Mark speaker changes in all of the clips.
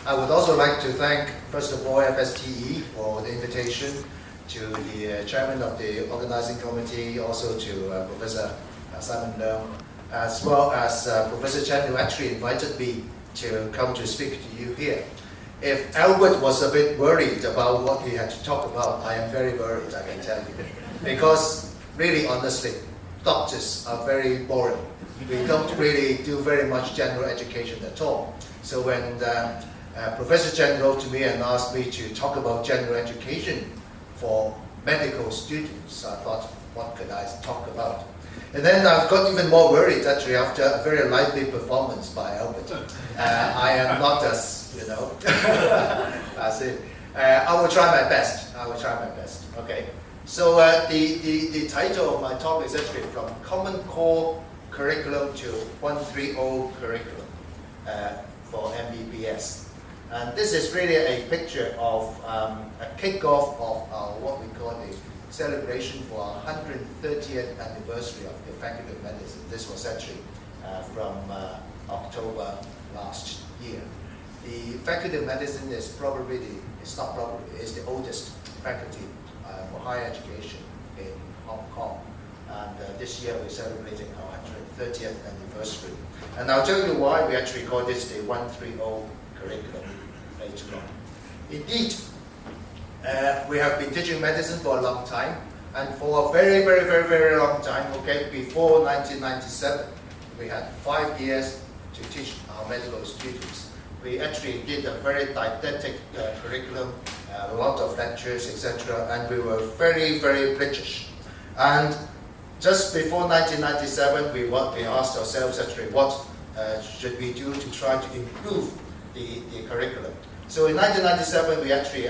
Speaker 1: I would also like to thank, first of all, FSTE for the invitation, to the chairman of the organizing committee, also to Professor Simon Leung, as well as Professor Chen, who actually invited me to come to speak to you here. If Albert was a bit worried about what he had to talk about, I am very worried, I can tell you. Because really, honestly, doctors are very boring. We don't really do very much general education at all. So when Professor Chen wrote to me and asked me to talk about general education for medical students, I thought, what could I talk about? And then I've got even more worried, actually, after a very lively performance by Albert. I am not as, as it. I will try my best. I will try my best. Okay. So the title of my talk is actually from Common Core Curriculum to 130 Curriculum for MBBS. And this is really a picture of a kickoff of our, what we call the celebration for our 130th anniversary of the Faculty of Medicine. This was actually from October last year. The Faculty of Medicine is probably is the oldest faculty for higher education in Hong Kong. And this year we're celebrating our 130th anniversary. And I'll tell you why we actually call this the 130 curriculum later on. Indeed, we have been teaching medicine for a long time, and for a very, very, very, very long time, okay, before 1997, we had 5 years to teach our medical students. We actually did a very didactic curriculum, a lot of lectures, etc., and we were very, very British. And just before 1997, we asked ourselves actually what should we do to try to improve the curriculum. So in 1997, we actually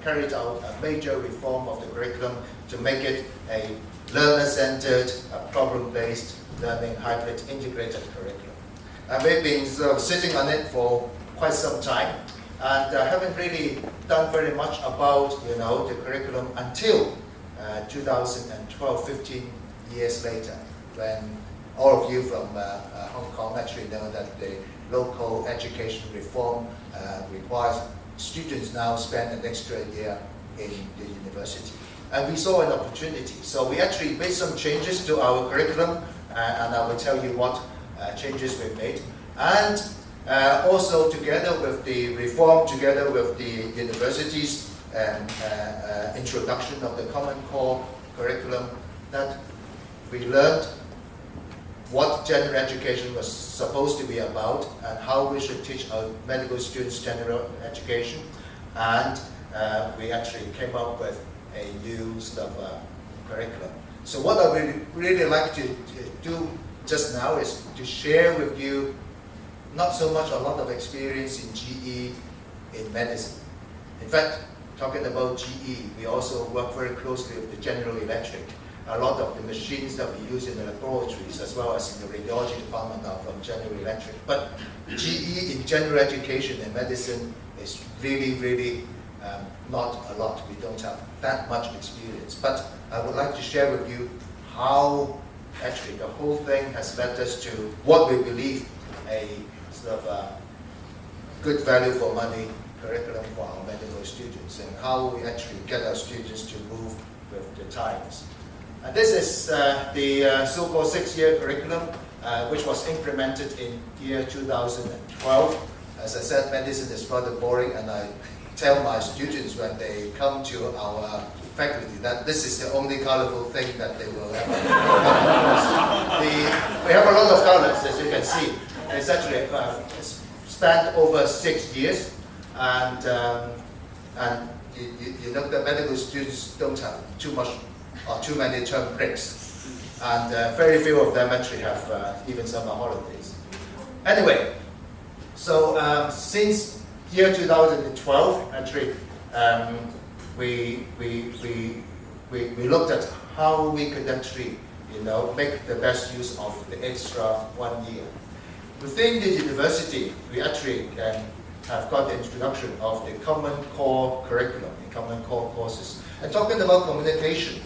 Speaker 1: carried out a major reform of the curriculum to make it a learner-centered, problem-based learning, hybrid, integrated curriculum. And we've been sitting on it for quite some time, and haven't really done very much about the curriculum until 2012, 15 years later, when all of you from Hong Kong actually know that the local education reform requires students now spend an extra year in the university. And we saw an opportunity. So we actually made some changes to our curriculum, and I will tell you what changes we've made. And also together with the reform, together with the university's introduction of the Common Core curriculum, that we learned what general education was supposed to be about and how we should teach our medical students general education. And we actually came up with a new sort of curriculum. So what I would really like to do just now is to share with you not so much a lot of experience in GE in medicine. In fact, talking about GE, we also work very closely with the General Electric. A lot of the machines that we use in the laboratories as well as in the radiology department are from General Electric. But GE in general education and medicine is really, really not a lot. We don't have that much experience. But I would like to share with you how actually the whole thing has led us to what we believe a sort of good value for money curriculum for our medical students, and how we actually get our students to move with the times. And this is the so-called 6-year curriculum, which was implemented in year 2012. As I said, medicine is rather boring, and I tell my students when they come to our faculty that this is the only colorful thing that they will ever we have a lot of colors, as you can see. It's actually spanned over 6 years, and you know that medical students don't have too many term breaks, and very few of them actually have even summer holidays. Anyway, so since year 2012, actually, we looked at how we could actually, make the best use of the extra 1 year. Within the university, we actually have got the introduction of the Common Core curriculum, the Common Core courses. And talking about communication,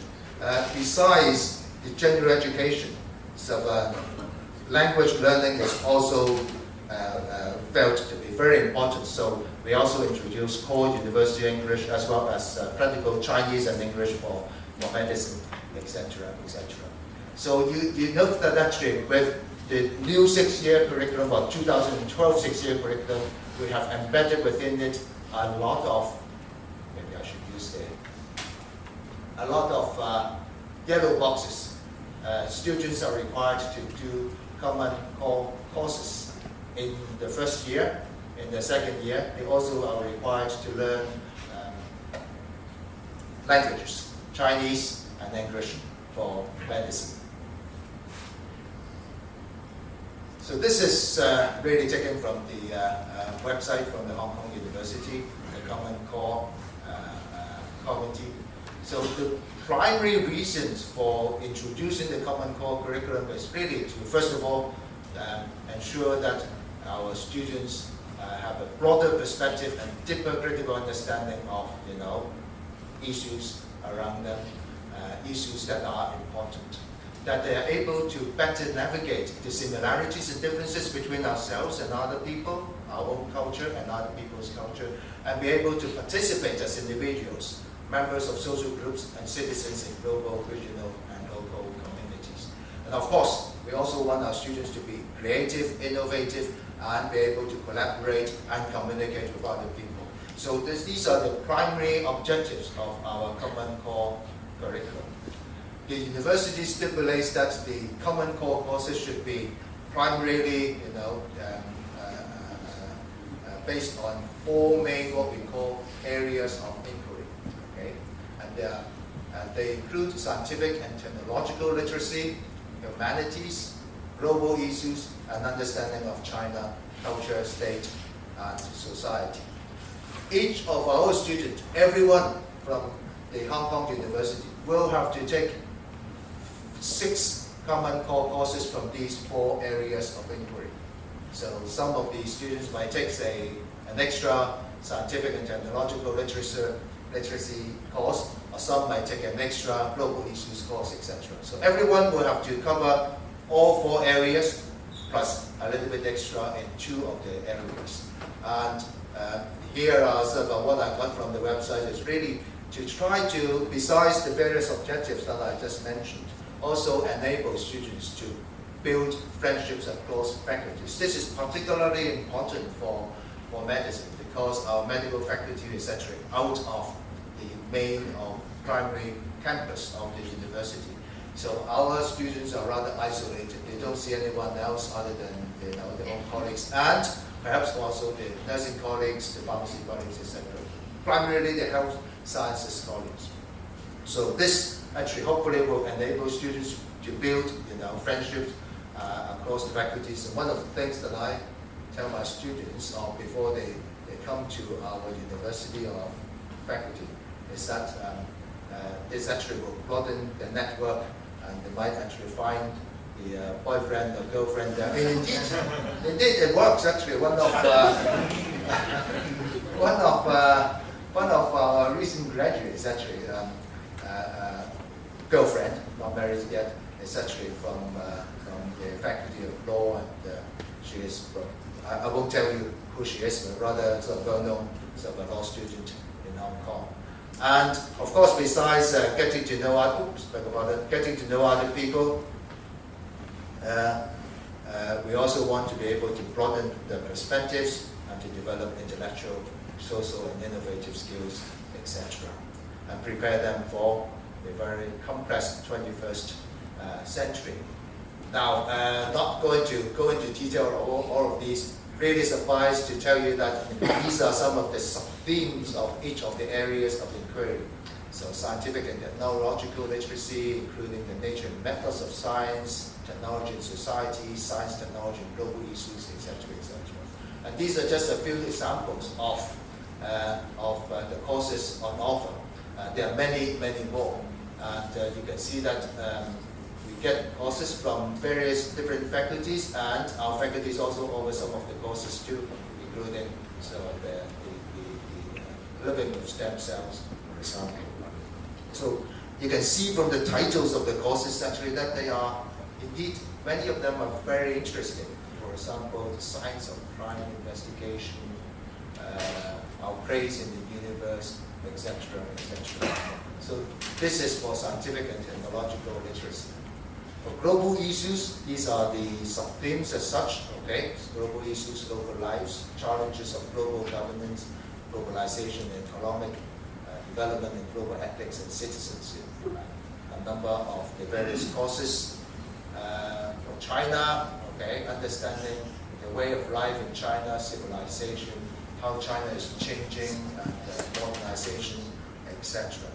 Speaker 1: besides the general education, so language learning is also felt to be very important. So we also introduced core university English as well as practical Chinese and English for medicine, etc., etc. So you note that actually with the new 6-year curriculum, or 2012 6-year curriculum, we have embedded within it a lot of, maybe I should use a lot of yellow boxes. Students are required to do common core courses in the first year. In the second year, they also are required to learn languages, Chinese and English for medicine. So this is really taken from the website from the Hong Kong University, the Common Core Committee. So the primary reasons for introducing the Common Core curriculum is really to, first of all, ensure that our students have a broader perspective and deeper critical understanding of, issues around them, issues that are important. That they are able to better navigate the similarities and differences between ourselves and other people, our own culture and other people's culture, and be able to participate as individuals, members of social groups and citizens in global, regional and local communities. And of course, we also want our students to be creative, innovative, and be able to collaborate and communicate with other people. So these are the primary objectives of our Common Core curriculum. The university stipulates that the Common Core courses should be primarily, based on 4 main, what we call, areas of inquiry. Okay, and they include scientific and technological literacy, humanities, global issues, and understanding of China, culture, state, and society. Each of our students, everyone from the Hong Kong University, will have to take 6 Common Core courses from these 4 areas of inquiry. So some of the students might take, say, an extra scientific and technological literacy course, or some might take an extra global issues course, etc. So everyone will have to cover all 4 areas, plus a little bit extra in 2 of the areas. And here are sort of what I got from the website is really to try to, besides the various objectives that I just mentioned, also enable students to build friendships across faculties. This is particularly important for medicine because our medical faculty is actually out of the main or primary campus of the university. So our students are rather isolated. They don't see anyone else other than their own colleagues, and perhaps also the nursing colleagues, the pharmacy colleagues, etc. Primarily the health sciences colleagues. So this actually hopefully will enable students to build friendships across the faculties. And one of the things that I tell my students before they come to our university or faculty is that this actually will broaden the network, and they might actually find the boyfriend or girlfriend there. And indeed it works actually. One of our recent graduates actually, girlfriend, not married yet, is actually from the Faculty of Law, and she is from, I won't tell you who she is, but rather sort of well-known sort of a law student in Hong Kong. And of course, besides getting to know other people, we also want to be able to broaden the perspectives and to develop intellectual, social, and innovative skills, etc., and prepare them for the very complex 21st century. Now, not going to go into detail all of these. Really suffice to tell you that these are some of the sub-themes of each of the areas of inquiry. So scientific and technological literacy, including the nature and methods of science, technology and society, science, technology, and global issues, etc., etc. And these are just a few examples of the courses on offer. There are many, many more. And you can see that we get courses from various different faculties, and our faculties also offer some of the courses too, including the living with stem cells, for example. So you can see from the titles of the courses actually that they are indeed, many of them are very interesting. For for example, the science of crime investigation, our place in the universe, etc., etc. So this is for scientific and technological literacy. For global issues, these are the sub-themes as such, okay? Global issues, local lives, challenges of global governance, globalization, economic development, and global ethics and citizenship. A number of the various courses for China, okay? Understanding the way of life in China, civilization, how China is changing, and modernization, etc.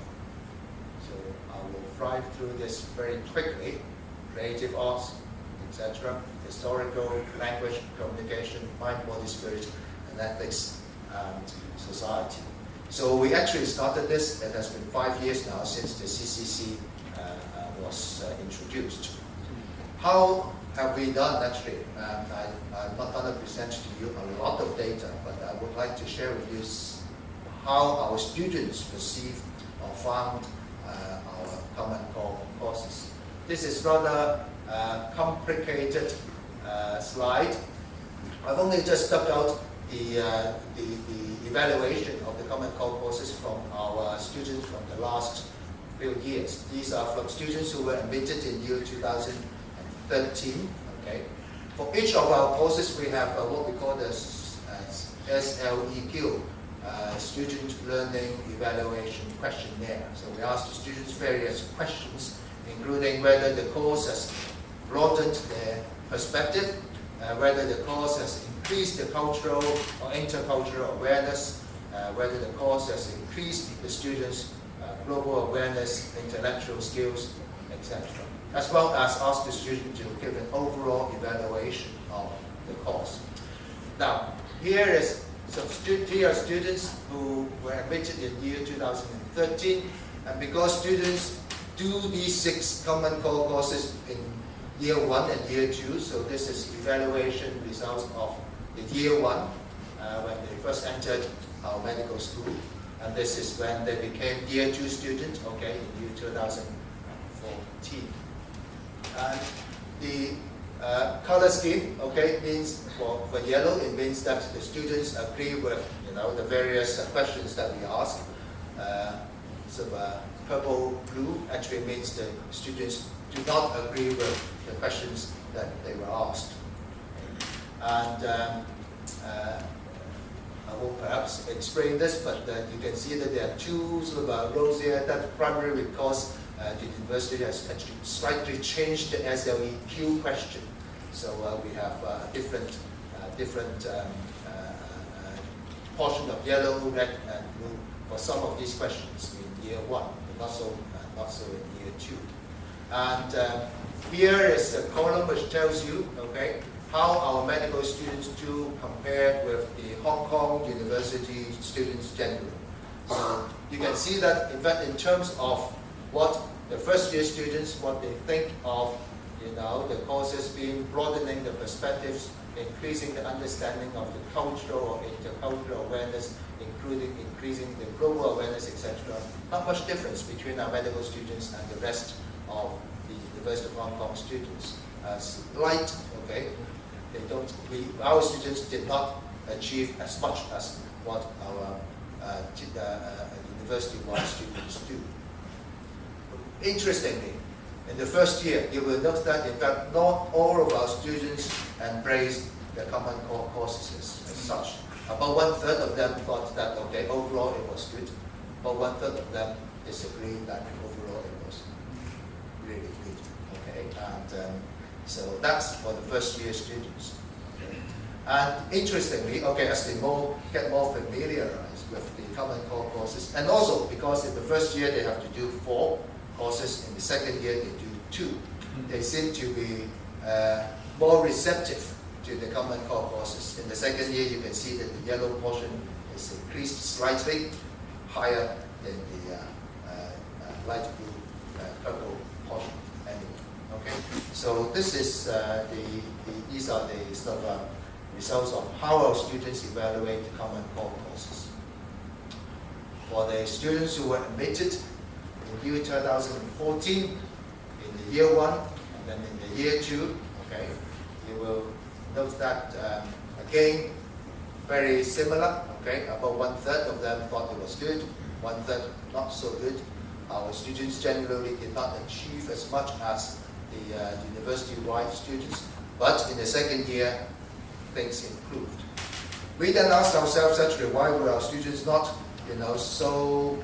Speaker 1: So I will fly through this very quickly. Creative arts, etc., historical, language, communication, mind, body, spirit, and ethics, and society. So we actually started this. It has been 5 years now since the CCC was introduced. How have we done actually? I'm not going to present to you a lot of data, but I would like to share with you how our students perceive or found our Common Core courses. This is rather complicated slide. I've only just dug out the evaluation of the Common Core courses from our students from the last few years. These are from students who were admitted in year 2013. Okay. For each of our courses, we have what we call the SLEQ, Student Learning Evaluation Questionnaire. So we ask the students various questions, including whether the course has broadened their perspective, whether the course has increased the cultural or intercultural awareness, whether the course has increased the students' global awareness, intellectual skills, etc. As well as ask the student to give an overall evaluation of the course. Now, here is some students who were admitted in year 2013, and because students do these 6 Common Core courses in year 1 and year 2, so this is evaluation results of the year 1 when they first entered our medical school, and this is when they became year 2 students, okay, in year 2014. And the color scheme, okay, means for yellow, it means that the students agree with the various questions that we ask. Purple blue actually means the students do not agree with the questions that they were asked. And I will perhaps explain this, but you can see that there are 2 sort of rows here. That primarily because the university has actually slightly changed the SLEQ question. So we have a different portion of yellow, red, and blue for some of these questions in year 1. Not so in year 2. And here is a column which tells you, okay, how our medical students do compare with the Hong Kong University students generally. So you can see that, in fact, in terms of what the first year students, what they think of, the courses being broadening the perspectives, increasing the understanding of the cultural or intercultural awareness, including increasing the global awareness, etc. Not much difference between our medical students and the rest of the University of Hong Kong students. Slight, okay, our students did not achieve as much as what our university-wide students do. Interestingly, in the first year, you will note that in fact not all of our students embraced the Common Core courses as such. About 1/3 of them thought that, okay, overall it was good. About 1/3 of them disagreed that overall it was really good. Okay, and so that's for the first year students. Okay. And interestingly, okay, as they get more familiarized with the Common Core courses, and also because in the first year they have to do 4 courses, in the second year they do 2. They seem to be more receptive to the Common Core courses. In the second year, you can see that the yellow portion is increased slightly higher than the light blue, purple portion. Anyway, okay. So this is these are the sort of results of how our students evaluate the Common Core courses. For the students who were admitted in year 2014, in the year 1, and then in the year 2, okay, you will note that, again, very similar, okay? About 1/3 of them thought it was good, 1/3 not so good. Our students generally did not achieve as much as the university-wide students, but in the second year, things improved. We then asked ourselves actually, why were our students not, so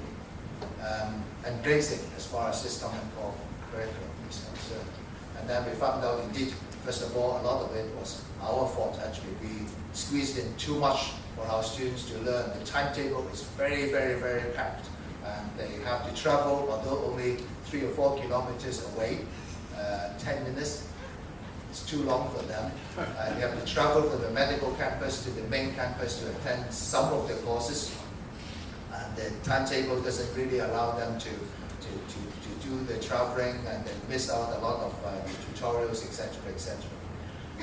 Speaker 1: embracing as far as this common core curriculum is concerned. And then we found out indeed, first of all, a lot of it was our fault actually. We squeezed in too much for our students to learn. The timetable is very, very, very packed. And they have to travel, although only 3 or 4 kilometers away, 10 minutes. It's too long for them. They have to travel from the medical campus to the main campus to attend some of the courses. And the timetable doesn't really allow them to do the traveling, and they miss out a lot of tutorials, etc., etc.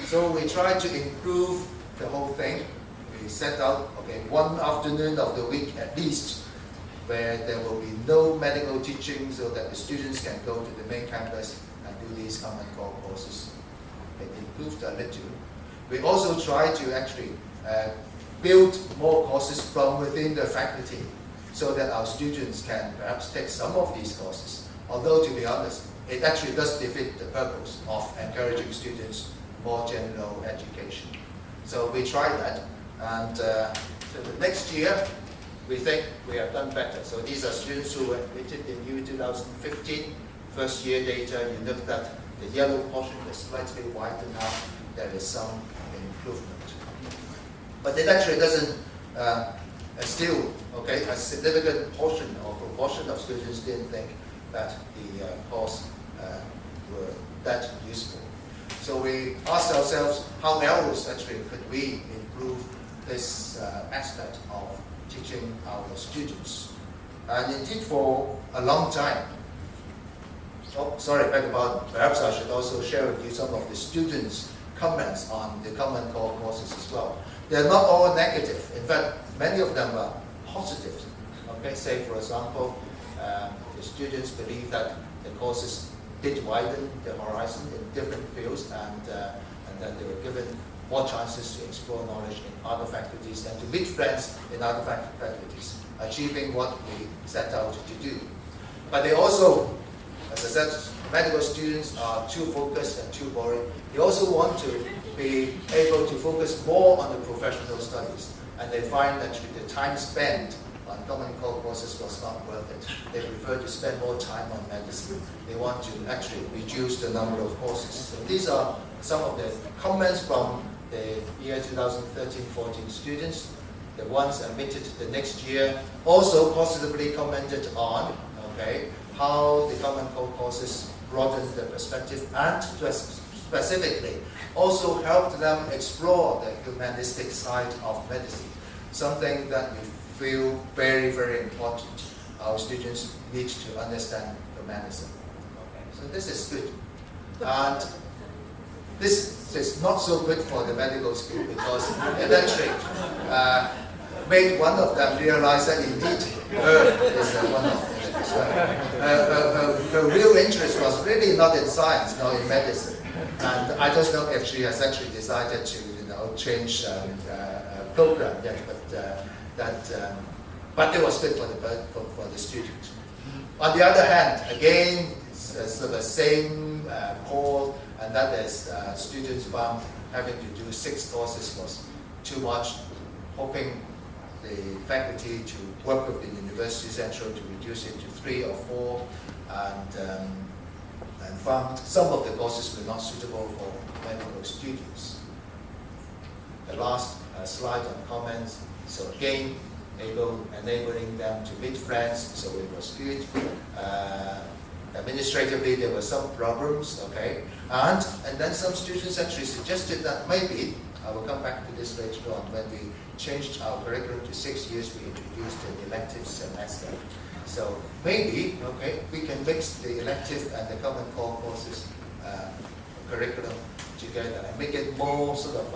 Speaker 1: So we tried to improve the whole thing. We set out, okay, one afternoon of the week at least, where there will be no medical teaching so that the students can go to the main campus and do these common core courses. It improved a little. We also tried to actually build more courses from within the faculty so that our students can perhaps take some of these courses. Although, to be honest, it actually does defeat the purpose of encouraging students more general education. So we tried that, and so the next year, we think we have done better. So these are students who were admitted in year 2015. First year data, you look at the yellow portion is slightly widened out. There is some improvement. But it actually doesn't still, okay, a significant portion or proportion of students didn't think that the course were that useful. So we asked ourselves, how else actually could we improve this aspect of teaching our students? And indeed for a long time, perhaps I should also share with you some of the students' comments on the common core courses as well. They're not all negative. In fact, many of them are positive. Okay, say for example, the students believe that the courses did widen the horizon in different fields, and that they were given more chances to explore knowledge in other faculties and to meet friends in other faculties, achieving what we set out to do. But they also, as I said, medical students are too focused and too boring. They also want to be able to focus more on the professional studies, and they find that the time spent on common core courses was not worth it. They prefer to spend more time on medicine. They want to actually reduce the number of courses. So these are some of the comments from the year 2013-14 students. The ones admitted the next year also positively commented on, okay, how the common core courses broadened their perspective and specifically also helped them explore the humanistic side of medicine, something that we feel very, very important. Our students need to understand humanism. Okay, so this is good. And this is not so good for the medical school because it actually made one of them realize that indeed her is one of them. So, her real interest was really not in science, not in medicine. And I don't know if she has actually decided to, change program yet, but it was good for the students. On the other hand, again, it's the same call, and that is students found having to do 6 courses was too much, hoping the faculty to work with the University Central to reduce it to 3 or 4, and found some of the courses were not suitable for medical students. The last slide on comments, so again, enabling them to meet friends, so it was good. Administratively, there were some problems, okay, and then some students actually suggested that maybe, I will come back to this later on, when we changed our curriculum to 6 years, we introduced an elective semester. So maybe, okay, we can mix the elective and the common core courses curriculum together and make it more sort of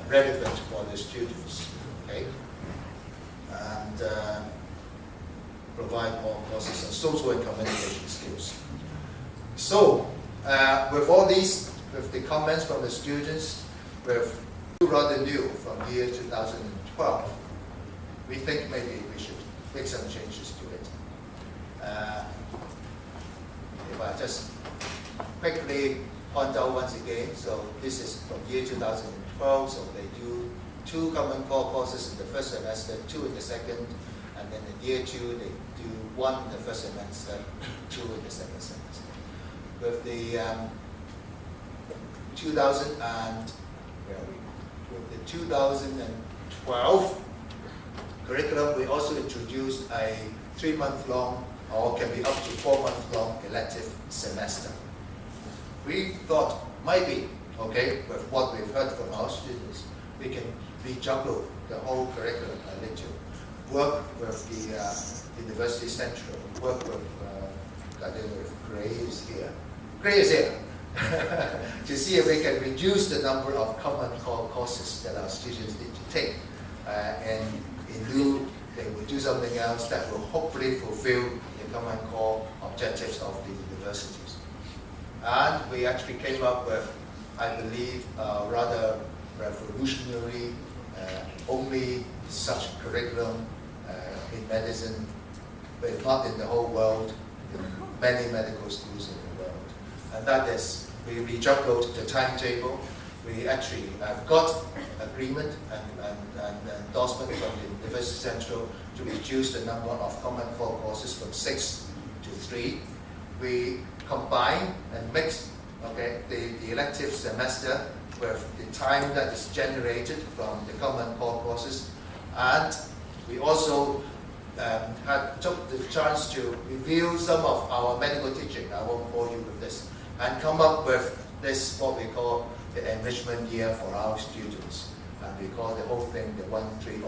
Speaker 1: relevant for the students, okay, and provide more courses on social and communication skills. So, with all these with the comments from the students, with rather new from year 2012, we think maybe we should make some changes to it. If I just quickly point out once again, so this is from year 2012, so they do 2 common core courses in the first semester, 2 in the second, and then in year 2 they do 1 in the first semester, 2 in the second semester. With the 2012 curriculum, we also introduced a 3-month-long, or can be up to 4-month-long elective semester. We thought maybe, okay, with what we've heard from our students, we can rejuggle the whole curriculum a little, work with the University Central, work with, I don't know if Gray is here. Gray is here. To see if we can reduce the number of common core courses that our students need to take. And in lieu, they will do something else that will hopefully fulfill the common core objectives of the universities. And we actually came up with, I believe, a rather revolutionary, only such curriculum in medicine, but if not in the whole world, in many medical schools in the world. And that is, we rejuggled the timetable. We actually have got agreement and endorsement from the University Central to reduce the number of common core courses from 6 to 3. We combine and mix, okay, the elective semester with the time that is generated from the common core courses, and we also took the chance to review some of our medical teaching. I won't bore you with this, and come up with this, what we call the enrichment year for our students. And we call the whole thing the 130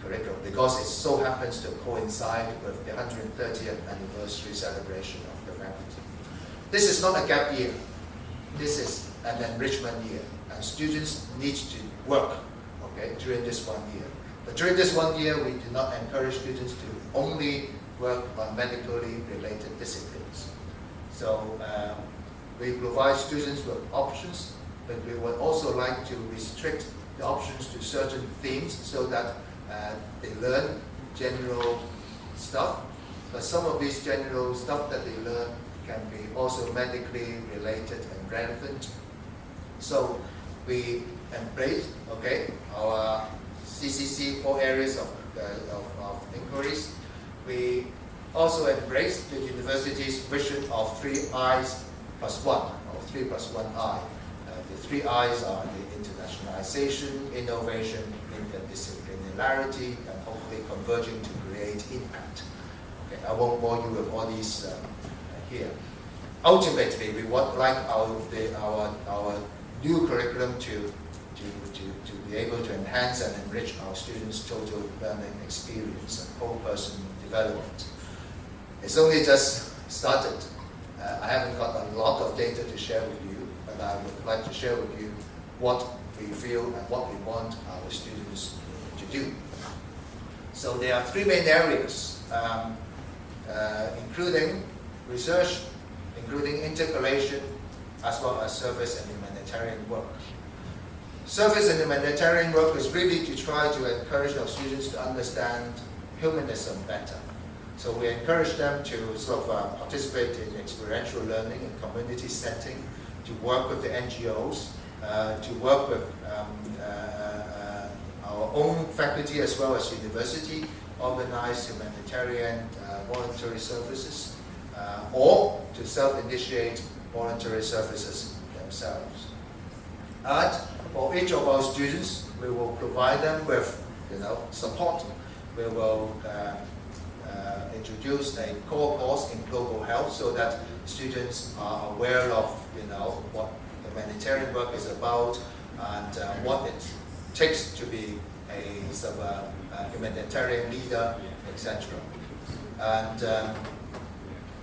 Speaker 1: curriculum, because it so happens to coincide with the 130th anniversary celebration of the faculty. This is not a gap year. This is an enrichment year. And students need to work, okay, during this 1 year. But during this 1 year, we do not encourage students to only work on medically related disciplines. So we provide students with options, but we would also like to restrict the options to certain themes so that they learn general stuff. But some of these general stuff that they learn can be also medically related and relevant. So we embrace, okay, our CCC 4 areas of inquiries. We also embrace the university's vision of 3 I's plus 1, or 3 plus 1 I. The 3 I's are the internationalization, innovation, interdisciplinarity, and hopefully converging to create impact. Okay, I won't bore you with all these here. Ultimately, we would like our new curriculum to be able to enhance and enrich our students' total learning experience and whole person development. It's only just started. I haven't got a lot of data to share with you, but I would like to share with you what we feel and what we want our students to do. So there are 3 main areas, including research, including intercalation, as well as service and humanitarian work. Service and humanitarian work is really to try to encourage our students to understand humanism better. So we encourage them to sort of participate in experiential learning in community setting, to work with the NGOs, to work with our own faculty as well as university, organize humanitarian voluntary services, or to self-initiate voluntary services themselves. And for each of our students, we will provide them with, support. We will introduce a core course in global health so that students are aware of, what humanitarian work is about and what it takes to be a sort of a humanitarian leader, etc. And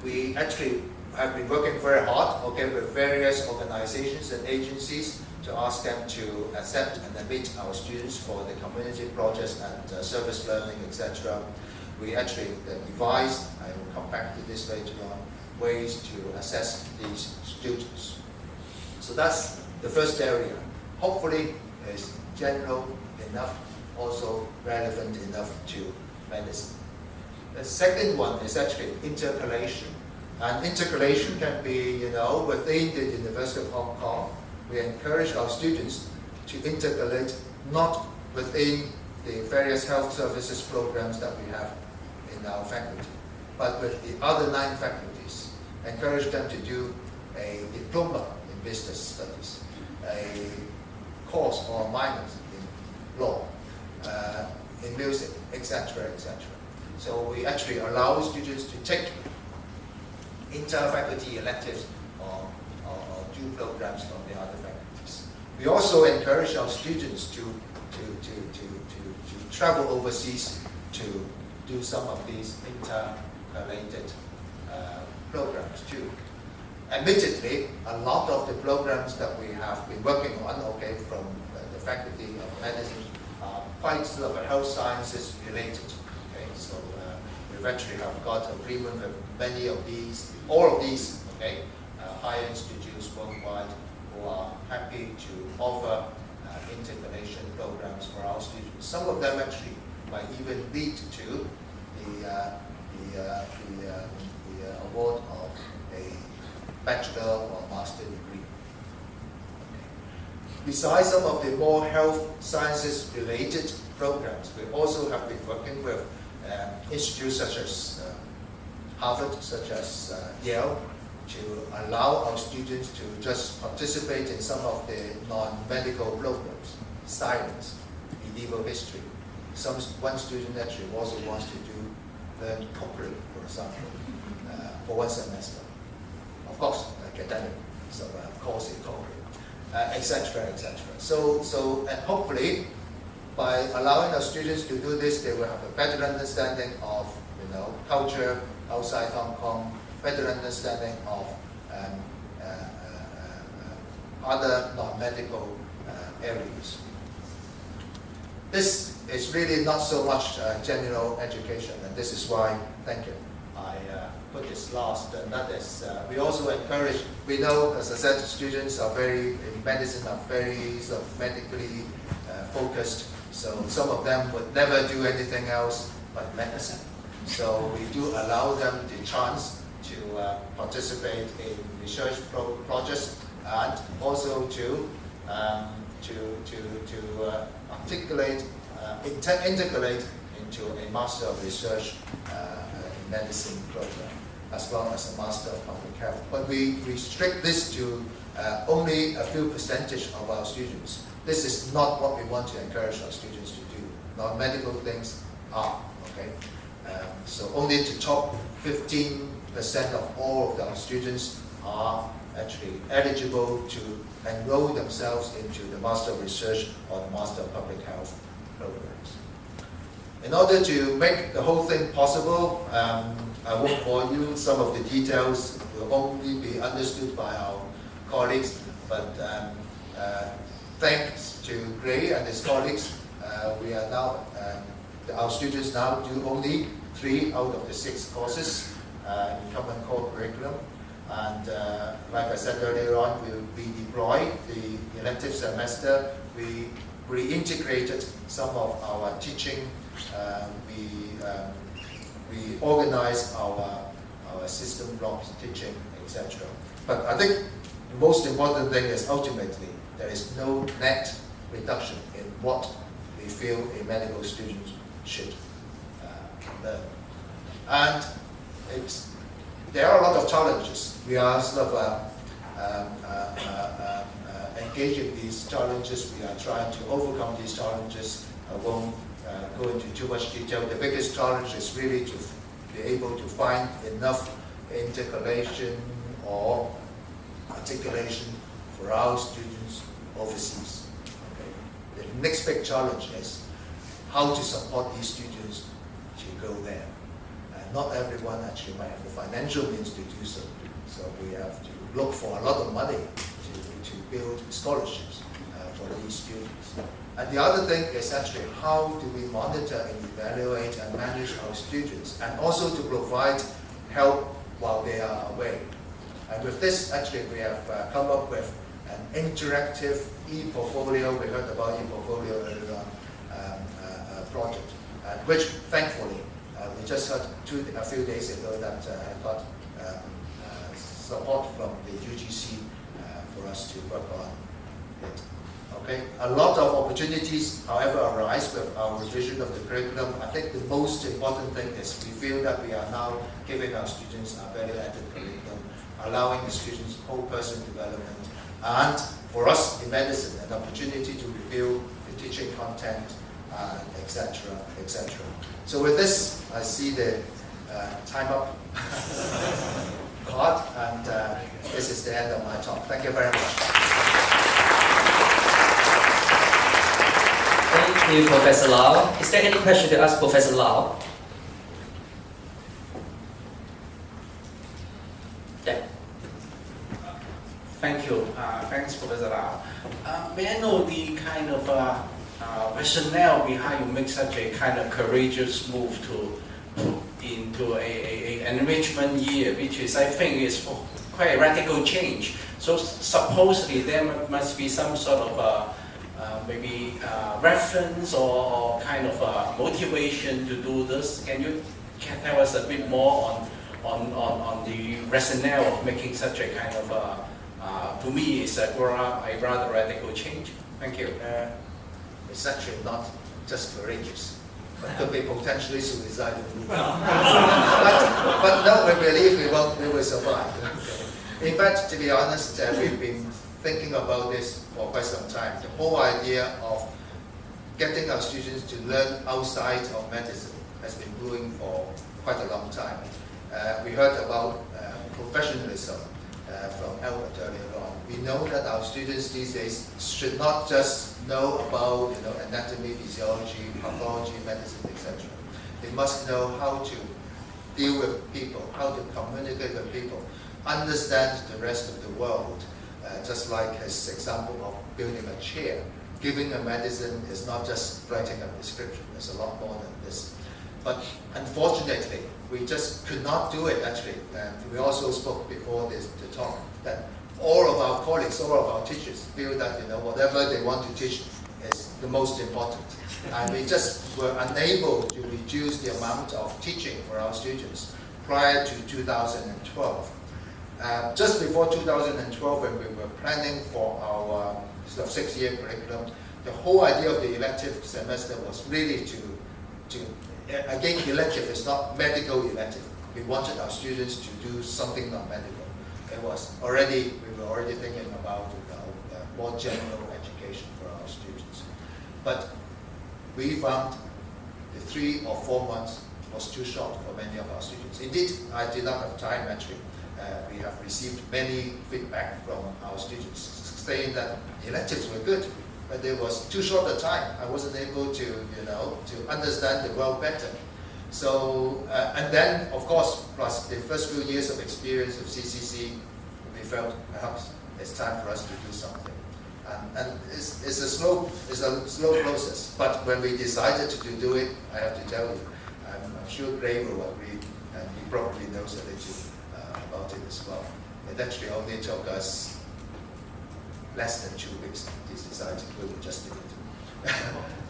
Speaker 1: we actually have been working very hard, okay, with various organizations and agencies to ask them to accept and admit our students for the community projects and service learning, etc. We actually devised, I will come back to this later on, ways to assess these students. So that's the first area. Hopefully, it's general enough, also relevant enough to medicine. The second one is actually intercalation. And intercalation can be, within the University of Hong Kong. We encourage our students to intercalate not within the various health services programs that we have in our faculty, but with the other 9 faculties. Encourage them to do a diploma in business studies, a course or minors in law, in music, etc., etc. So we actually allow students to take inter-faculty electives or do programs from the other faculties. We also encourage our students to travel overseas to do some of these interrelated programs too. Admittedly, a lot of the programs that we have been working on, from the Faculty of Medicine, are quite sort of health sciences related. So we've actually have got agreement with many of these, all of these, higher institutes worldwide who are happy to offer intercalation programs for our students. Some of them actually might even lead to the award of a bachelor or master degree. Besides some of the more health sciences related programs, we also have been working with institutes such as Harvard, such as Yale, to allow our students to just participate in some of the non-medical programs, science, medieval history. One student actually also wants to learn cookery, for example, for 1 semester. Of course, academic, so course in cookery, etc., etc. So, and hopefully, by allowing our students to do this, they will have a better understanding of, culture outside Hong Kong, better understanding of other non-medical areas. This is really not so much general education, and this is why, thank you, I put this last, and that is, we also encourage, we know, as I said, students are in medicine are very sort of medically focused, so some of them would never do anything else but medicine. So we do allow them the chance to participate in research projects and also to integrate into a Master of Research in Medicine program, as well as a Master of Public Health. But we restrict this to only a few percentage of our students. This is not what we want to encourage our students to do. Non-medical things are, so only the top 15% of all of our students are actually eligible to enroll themselves into the Master of Research or the Master of Public Health programs. In order to make the whole thing possible, I won't bore you. Some of the details will only be understood by our colleagues, but thanks to Gray and his colleagues, we are now, our students now do only 3 out of the 6 courses in Common Core Curriculum. And like I said earlier on, we deployed the elective semester. We reintegrated some of our teaching. We organized our system blocks teaching, etc. But I think the most important thing is ultimately there is no net reduction in what we feel a medical student should learn. And there are a lot of challenges. We are sort of engaged in these challenges. We are trying to overcome these challenges. I won't go into too much detail. The biggest challenge is really to be able to find enough intercalation or articulation for our students overseas. The next big challenge is how to support these students to go there. Not everyone actually might have the financial means to do so. So we have to look for a lot of money to build scholarships for these students. And the other thing is actually how do we monitor and evaluate and manage our students, and also to provide help while they are away. And with this, actually, we have come up with an interactive e-portfolio. We heard about e-portfolio earlier on, project, which thankfully we just heard a few days ago that got support from the UGC for us to work on it. Okay, a lot of opportunities, however, arise with our revision of the curriculum. I think the most important thing is we feel that we are now giving our students a value-added curriculum, allowing the students whole person development, and for us in medicine, an opportunity to review the teaching content, etc., etc. So with this, I see the time up card, and this is the end of my talk. Thank you very much.
Speaker 2: Thank you, Professor Lau. Is there any question to ask Professor Lau? Yeah.
Speaker 3: Thank you. Thanks, Professor Lau. May I know the kind of rationale behind you make such a kind of courageous move into an enrichment year, which is, I think, is quite a radical change. So supposedly there must be some sort of maybe reference or kind of motivation to do this. Can you tell us a bit more on the rationale of making such a kind of, to me, it's a rather radical change? Thank you.
Speaker 1: It's actually not just courageous, but could be potentially suicidal. but no, we believe we will survive. In fact, to be honest, we've been thinking about this for quite some time. The whole idea of getting our students to learn outside of medicine has been brewing for quite a long time. We heard about professionalism from Albert earlier on. We know that our students these days should not just know about anatomy, physiology, pathology, medicine, etc. They must know how to deal with people, how to communicate with people, understand the rest of the world. Just like his example of building a chair. Giving a medicine is not just writing a prescription, there's a lot more than this. But unfortunately, we just could not do it actually. And we also spoke before the talk that all of our colleagues, all of our teachers feel that whatever they want to teach is the most important. And we just were unable to reduce the amount of teaching for our students prior to 2012. Just before 2012, when we were planning for our sort of 6-year curriculum, the whole idea of the elective semester was really to again, elective is not medical elective. We wanted our students to do something non-medical. We were already thinking about more general education for our students. But we found the 3 or 4 months was too short for many of our students. Indeed, I did not have time actually. We have received many feedback from our students saying that electives were good, but there was too short a time. I wasn't able to, to understand the world better. So, and then, of course, plus the first few years of experience of CCC, we felt perhaps it's time for us to do something. And it's a slow process. But when we decided to do it, I have to tell you, I'm sure Gray will agree, and he probably knows a little about it as well. It actually only took us less than 2 weeks to decide to do it, just do it.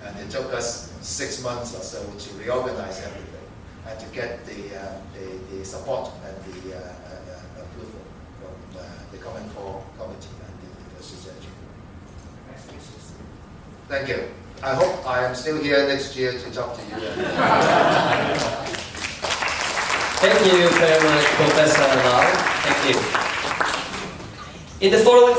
Speaker 1: And it took us 6 months or so to reorganize everything and to get the support and the approval from the Common Core Committee and the University Education. Thank you. I hope I am still here next year to talk to you.
Speaker 2: Thank you very much, Professor Lau. Thank you. In the following